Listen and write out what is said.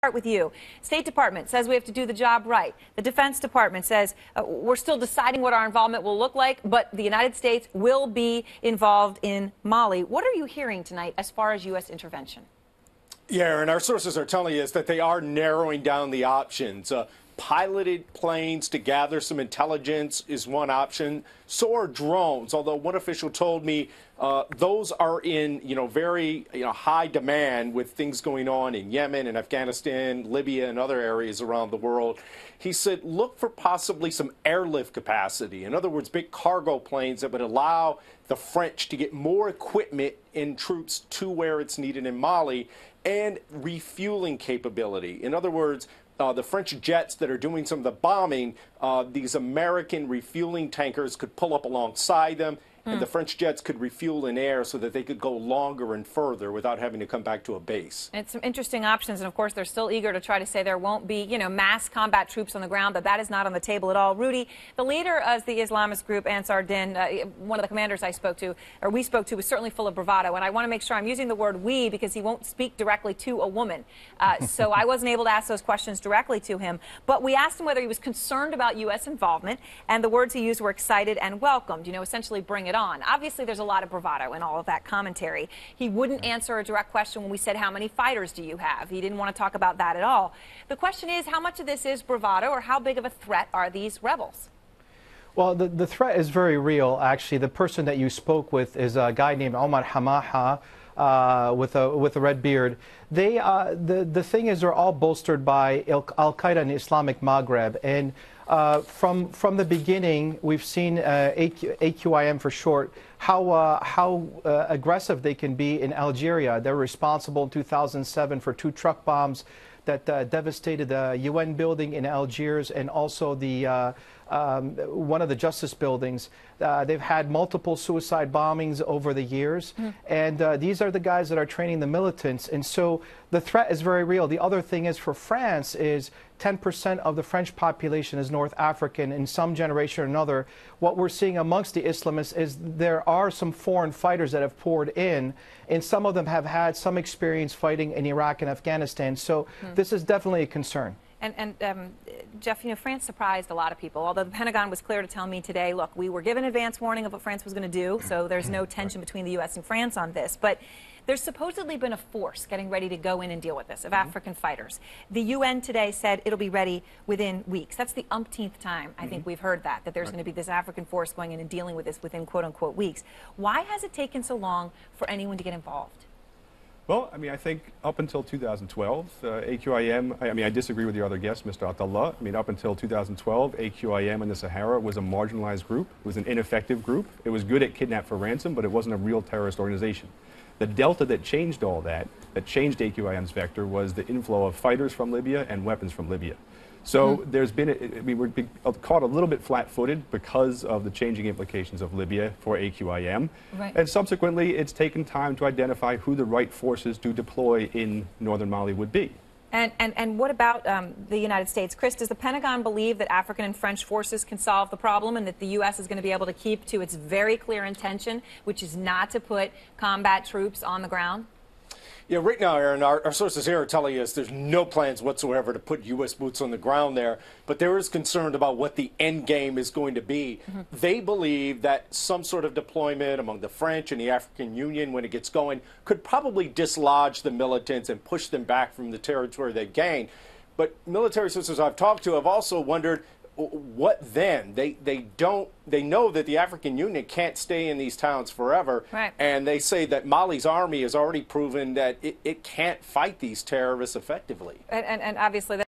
Start with you. State Department says we have to do the job right. The Defense Department says we're still deciding what our involvement will look like, but the United States will be involved in Mali. What are you hearing tonight as far as U.S. intervention? Yeah, and our sources are telling us that they are narrowing down the options. Piloted planes to gather some intelligence is one option. So are drones, although one official told me those are in very high demand with things going on in Yemen and Afghanistan, Libya, and other areas around the world. He said look for possibly some airlift capacity. In other words, big cargo planes that would allow the French to get more equipment and troops to where it's needed in Mali, and refueling capability. In other words, the French jets that are doing some of the bombing, these American refueling tankers could pull up alongside them, and the French jets could refuel in air so that they could go longer and further without having to come back to a base. It's some interesting options, and of course they're still eager to try to say there won't be, mass combat troops on the ground, but that is not on the table at all. Rudy, the leader of the Islamist group, Ansar Din, one of the commanders we spoke to, was certainly full of bravado, and I want to make sure I'm using the word we because he won't speak directly to a woman. So I wasn't able to ask those questions directly to him, but we asked him whether he was concerned about U.S. involvement, and the words he used were excited and welcomed, essentially bring it on. Obviously, there's a lot of bravado in all of that commentary. He wouldn't answer a direct question when we said, how many fighters do you have? He didn't want to talk about that at all. The question is, how much of this is bravado, or how big of a threat are these rebels? Well, the threat is very real, actually. The person that you spoke with is a guy named Omar Hamaha, with a red beard. The thing is, they're all bolstered by Al-Qaeda and Islamic Maghreb, and from the beginning, we've seen AQIM for short, how aggressive they can be in Algeria. They're responsible in 2007 for 2 truck bombs that devastated the UN building in Algiers and also the one of the justice buildings. They've had multiple suicide bombings over the years, and these are the guys that are training the militants, and so the threat is very real. The other thing is, for France, is 10% of the French population is North African in some generation or another. What we're seeing amongst the Islamists is there are some foreign fighters that have poured in, and some of them have had some experience fighting in Iraq and Afghanistan, so this is definitely a concern. And Jeff, France surprised a lot of people, although the Pentagon was clear to tell me today, look, we were given advance warning of what France was going to do, so there's no tension between the U.S. and France on this. But there's supposedly been a force getting ready to go in and deal with this, of African fighters. The UN today said it'll be ready within weeks. That's the umpteenth time, I think we've heard that there's going to be this African force going in and dealing with this within quote-unquote weeks. Why has it taken so long for anyone to get involved? Well, I think up until 2012, AQIM, I disagree with your other guest, Mr. Atallah. Up until 2012, AQIM in the Sahara was a marginalized group. It was an ineffective group. It was good at kidnap for ransom, but it wasn't a real terrorist organization. The delta that changed all that changed AQIM's vector, was the inflow of fighters from Libya and weapons from Libya. So there's been, we're caught a little bit flat-footed because of the changing implications of Libya for AQIM. Right. And subsequently, it's taken time to identify who the right forces to deploy in northern Mali would be. And what about the United States? Chris, does the Pentagon believe that African and French forces can solve the problem, and that the U.S. is going to be able to keep to its very clear intention, which is not to put combat troops on the ground? Yeah, right now, Erin, our sources here are telling us there's no plans whatsoever to put U.S. boots on the ground there, but there is concern about what the end game is going to be. They believe that some sort of deployment among the French and the African Union, when it gets going, could probably dislodge the militants and push them back from the territory they gained. But military sources I've talked to have also wondered, what then? They know that the African Union can't stay in these towns forever, and they say that Mali's army has already proven that it can't fight these terrorists effectively. And obviously